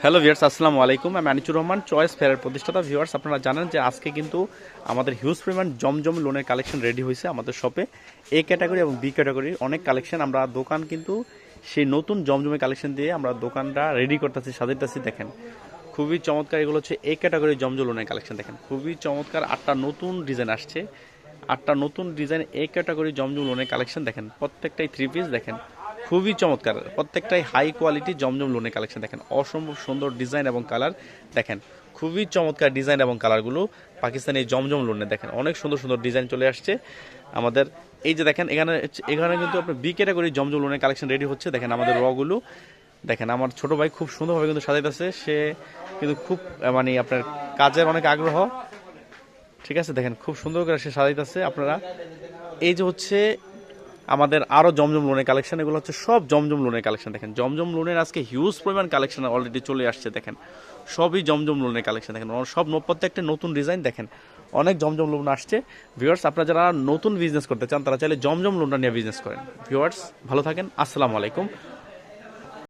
Hello viewers, আসসালামু আলাইকুম। আমি আনিচুর রহমান, চয়েস ফেয়ারের প্রতিষ্ঠাতা। ভিউয়ার্স, আপনারা জানেন যে আজকে কিন্তু আমাদের হিউজ পরিমাণ জমজম লোনের কালেকশন রেডি হয়েছে আমাদের শপে। এ ক্যাটাগরি এবং বি ক্যাটাগরির অনেক কালেকশন। আমরা দোকান কিন্তু সেই নতুন জমজমের কালেকশন দিয়ে আমরা দোকানটা রেডি করতেছি, সাজাইতেছি। দেখেন খুবই চমৎকার, এগুলো হচ্ছে এ ক্যাটাগরির জমজম লোনের কালেকশন। দেখেন খুবই চমৎকার, 8টা নতুন ডিজাইন আসছে। 8টা নতুন ডিজাইন এ ক্যাটাগরি জমজম লোনের কালেকশন। দেখেন প্রত্যেকটাই 3 পিস। দেখেন খুবই চমৎকার, প্রত্যেকটাই হাই কোয়ালিটি জমজম লোনের কালেকশন। দেখেন অসম্ভব সুন্দর ডিজাইন এবং কালার। দেখেন খুবই চমৎকার ডিজাইন এবং কালারগুলো পাকিস্তানি জমজম লোনের। দেখেন অনেক সুন্দর সুন্দর ডিজাইন চলে আসছে আমাদের। এই যে দেখেন এখানে এখানে কিন্তু আপনার বি ক্যাটাগরি জমজম লোনের কালেকশন রেডি হচ্ছে। দেখেন আমাদের রগুলো দেখেন, আমার ছোট ভাই খুব সুন্দরভাবে কিন্তু সাজাইতেছে। সে কিন্তু খুব মানে আপনার কাজের অনেক আগ্রহ। ঠিক আছে, দেখেন খুব সুন্দর করে সে সাজাইতেছে। আপনারা এই যে হচ্ছে আমাদের আরও জমজম লোনের কালেকশন, এগুলো হচ্ছে সব জমজম লোনের কালেকশন। দেখেন জমজম লোনের আজকে হিউজ পরিমাণ কালেকশন অলরেডি চলে আসছে। দেখেন সবই জমজম লোনের কালেকশন। দেখেন সব প্রত্যেকটা নতুন ডিজাইন। দেখেন অনেক জমজম লোন আসছে। ভিউয়ার্স, আপনারা যারা নতুন বিজনেস করতে চান তারা চাইলে জমজম লোনটা নিয়ে বিজনেস করেন। ভিউয়ার্স ভালো থাকেন, আসসালামু আলাইকুম।